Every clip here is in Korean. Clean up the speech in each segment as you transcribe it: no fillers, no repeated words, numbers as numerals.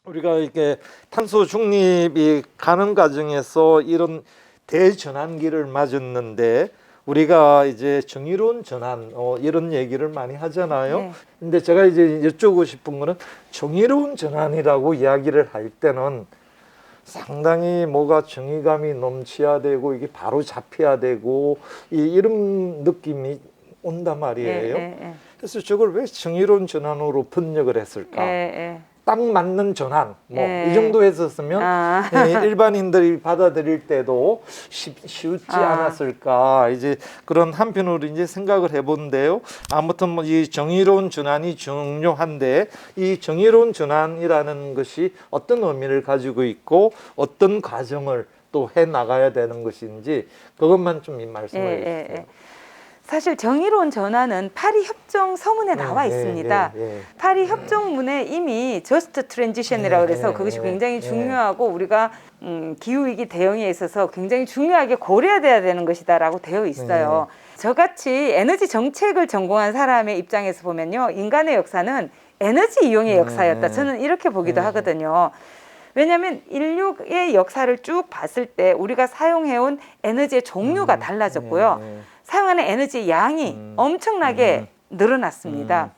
우리가 이렇게 탄소 중립이 가는 과정에서 이런 대전환기를 맞았는데 우리가 이제 정의로운 전환 이런 얘기를 많이 하잖아요. 네. 근데 제가 이제 여쭈고 싶은 거는 정의로운 전환이라고 이야기를 할 때는 상당히 뭐가 정의감이 넘쳐야 되고 이게 바로 잡혀야 되고 이런 느낌이 온단 말이에요. 그래서 저걸 왜 정의로운 전환으로 번역을 했을까? 딱 맞는 전환 뭐 이 정도 했었으면 일반인들이 받아들일 때도 쉽지 않았을까 이제 그런 한편으로 이제 생각을 해본데요. 아무튼 뭐 이 정의로운 전환이 중요한데 이 정의로운 전환이라는 것이 어떤 의미를 가지고 있고 어떤 과정을 또 해 나가야 되는 것인지 그것만 좀 말씀해 주세요. 사실 정의로운 전환은 파리 협정 서문에 나와 있습니다. 파리 협정문에 이미 저스트 트랜지션이라고 해서 그것이 굉장히 중요하고 우리가 기후위기 대응에 있어서 굉장히 중요하게 고려돼야 되는 것이다라고 되어 있어요. 저같이 에너지 정책을 전공한 사람의 입장에서 보면요, 인간의 역사는 에너지 이용의 역사였다. 저는 이렇게 보기도 하거든요. 왜냐하면 인류의 역사를 쭉 봤을 때 우리가 사용해온 에너지의 종류가 달라졌고요. 사용하는 에너지의 양이 엄청나게 늘어났습니다.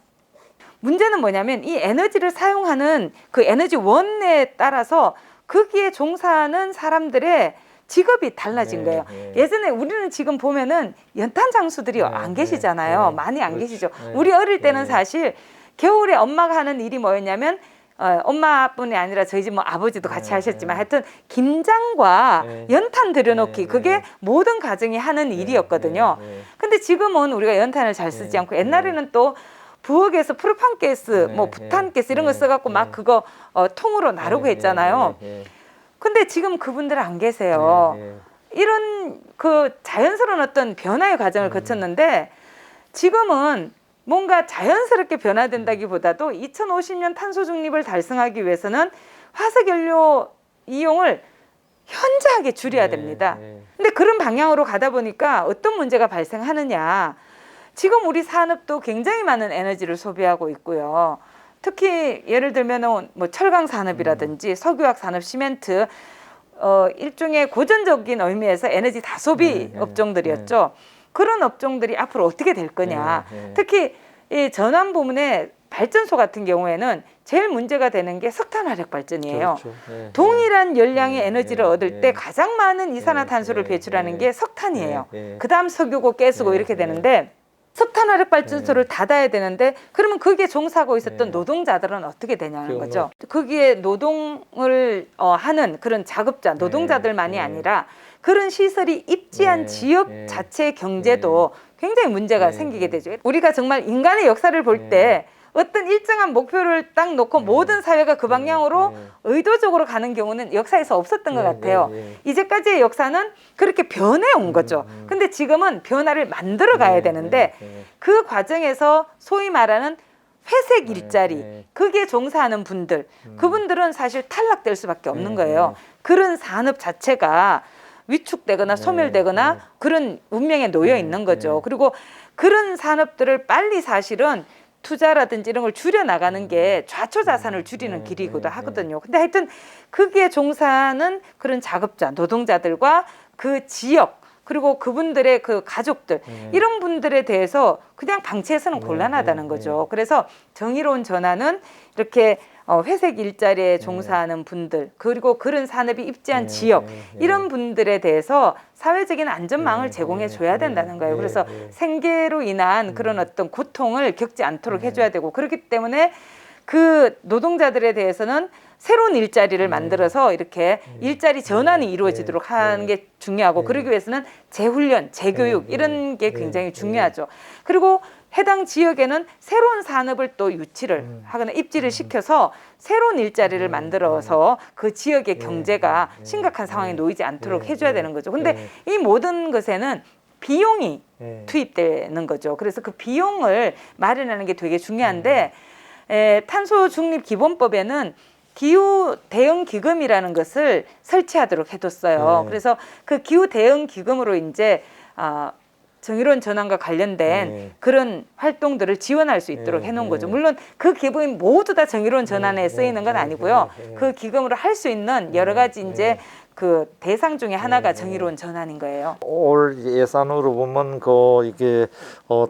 문제는 뭐냐면 이 에너지를 사용하는 그 에너지 원에 따라서 거기에 종사하는 사람들의 직업이 달라진 거예요. 예전에 우리는 지금 보면은 연탄 장수들이 안 계시잖아요. 많이 안 계시죠. 우리 어릴 때는 사실 겨울에 엄마가 하는 일이 뭐였냐면 엄마뿐이 아니라 저희 집 뭐 아버지도 같이 하셨지만 하여튼 김장과 연탄 들여놓기 그게 모든 가정이 하는 일이었거든요. 근데 지금은 우리가 연탄을 잘 쓰지 않고 옛날에는 또 부엌에서 프로판가스, 뭐 부탄가스 이런 거 써갖고 막 그거 통으로 나르고 했잖아요. 근데 지금 그분들은 안 계세요. 이런 그 자연스러운 어떤 변화의 과정을 거쳤는데 지금은 뭔가 자연스럽게 변화된다기보다도 2050년 탄소 중립을 달성하기 위해서는 화석연료 이용을 현저하게 줄여야 됩니다. 근데 그런 방향으로 가다 보니까 어떤 문제가 발생하느냐. 지금 우리 산업도 굉장히 많은 에너지를 소비하고 있고요. 특히 예를 들면 뭐 철강 산업이라든지 석유화학 산업, 시멘트 일종의 고전적인 의미에서 에너지 다소비 업종들이었죠. 그런 업종들이 앞으로 어떻게 될 거냐. 특히 이 전환 부문의 발전소 같은 경우에는 제일 문제가 되는 게 석탄 화력 발전이에요. 동일한 열량의 에너지를 얻을 때 가장 많은 이산화탄소를 배출하는 게 석탄이에요. 그다음 석유고 가스고 이렇게 되는데 석탄 화력 발전소를 닫아야 되는데 그러면 거기에 종사하고 있었던 노동자들은 어떻게 되냐는 거죠. 거기에 노동을 하는 그런 작업자, 노동자들만이 아니라 그런 시설이 입지한 지역 자체의 경제도 굉장히 문제가 생기게 되죠. 우리가 정말 인간의 역사를 볼 때 어떤 일정한 목표를 딱 놓고 모든 사회가 그 방향으로 의도적으로 가는 경우는 역사에서 없었던 것 같아요. 이제까지의 역사는 그렇게 변해온 거죠. 근데 지금은 변화를 만들어 가야 되는데 그 과정에서 소위 말하는 회색 일자리, 거기에 종사하는 분들, 그분들은 사실 탈락될 수밖에 없는 거예요. 그런 산업 자체가 위축되거나 소멸되거나 그런 운명에 놓여 있는 거죠. 그리고 그런 산업들을 빨리 사실은 투자라든지 이런 걸 줄여나가는 게 좌초자산을 줄이는 길이기도 하거든요. 근데 하여튼 거기에 종사하는 그런 작업자, 노동자들과 그 지역 그리고 그분들의 그 가족들 이런 분들에 대해서 그냥 방치해서는 곤란하다는 거죠. 그래서 정의로운 전환은 이렇게 회색 일자리에 종사하는 분들 그리고 그런 산업이 입지한 지역 이런 분들에 대해서 사회적인 안전망을 제공해 줘야 된다는 거예요. 그래서 생계로 인한 그런 어떤 고통을 겪지 않도록 해줘야 되고 그렇기 때문에 그 노동자들에 대해서는 새로운 일자리를 만들어서 이렇게 일자리 전환이 이루어지도록 하는 게 중요하고 그러기 위해서는 재훈련, 재교육 이런 게 굉장히 중요하죠. 그리고 해당 지역에는 새로운 산업을 또 유치를 하거나 입지를 시켜서 새로운 일자리를 만들어서 그 지역의 경제가 심각한 상황에 놓이지 않도록 해줘야 되는 거죠. 근데 이 모든 것에는 비용이 투입되는 거죠. 그래서 그 비용을 마련하는 게 되게 중요한데 탄소 중립 기본법에는 기후 대응 기금이라는 것을 설치하도록 해뒀어요. 그래서 그 기후 대응 기금으로 이제 정의로운 전환과 관련된 네. 그런 활동들을 지원할 수 있도록 네, 해놓은 네. 거죠. 물론 그 기금이 모두 다 정의로운 전환에 네, 쓰이는 건 네, 아니고요. 네, 네. 그 기금으로 할 수 있는 여러 가지 네, 이제 네. 그 대상 중에 하나가 네. 정의로운 전환인 거예요. 올 예산으로 보면 이게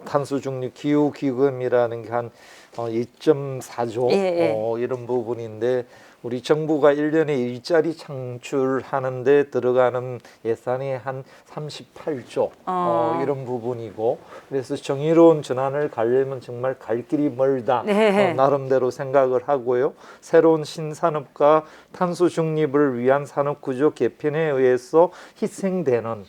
탄소 중립 기후 기금이라는 게 한 2.4조 예, 예. 이런 부분인데 우리 정부가 1년에 일자리 창출하는 데 들어가는 예산이 한 38조 이런 부분이고 그래서 정의로운 전환을 가려면 정말 갈 길이 멀다 네. 나름대로 생각을 하고요. 새로운 신산업과 탄소 중립을 위한 산업 구조 개편에 의해서 희생되는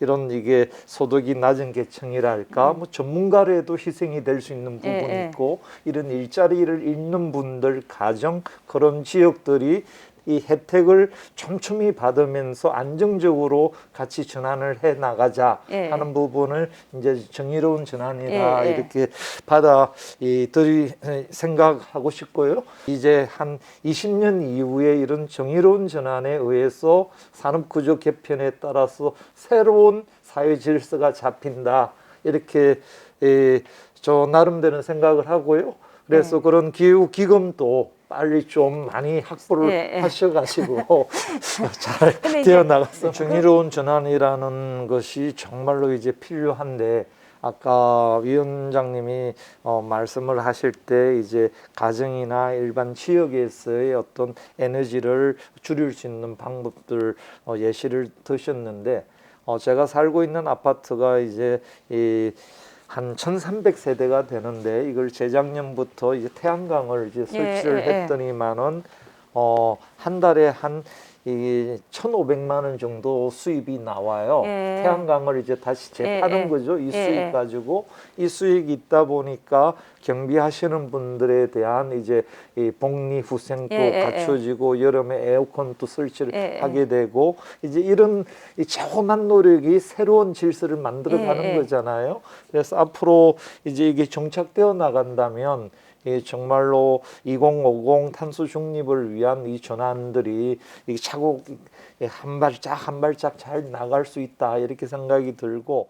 이런 이게 소득이 낮은 계층이랄까 뭐 전문가로 해도 희생이 될 수 있는 부분이 예, 예. 있고 이런 일자리를 잃는 분들 가정 그런 지역들이 이 혜택을 촘촘히 받으면서 안정적으로 같이 전환을 해 나가자 예. 하는 부분을 이제 정의로운 전환이다 예, 예. 이렇게 받아 들이 생각하고 싶고요. 이제 한 20년 이후에 이런 정의로운 전환에 의해서 산업구조 개편에 따라서 새로운 사회 질서가 잡힌다 이렇게 저 나름대로 생각을 하고요. 그래서 그런 기후 기금도 빨리 좀 많이 확보를 예, 예. 하셔가지고 잘 근데 이제 되어 나갔어. 정의로운 전환이라는 것이 정말로 이제 필요한데 아까 위원장님이 말씀을 하실 때 이제 가정이나 일반 지역에서의 어떤 에너지를 줄일 수 있는 방법들 예시를 드셨는데 제가 살고 있는 아파트가 이제 한 1,300세대가 되는데 이걸 재작년부터 이제 태양광을 이제 설치를 예. 했더니만은 한 달에 한 1,500만 원 정도 수입이 나와요. 예. 태양광을 이제 다시 재파는 예. 거죠. 이 예. 수익 가지고 이 수익이 있다 보니까 경비하시는 분들에 대한 이제 이 복리 후생도 예. 갖춰지고 여름에 에어컨도 설치를 예. 하게 되고 이제 이런 이 조그만 노력이 새로운 질서를 만들어가는 예. 거잖아요. 그래서 앞으로 이제 이게 정착되어 나간다면 정말로 2050 탄소 중립을 위한 이 전환들이 이게 차곡 한 발짝 한 발짝 잘 나갈 수 있다 이렇게 생각이 들고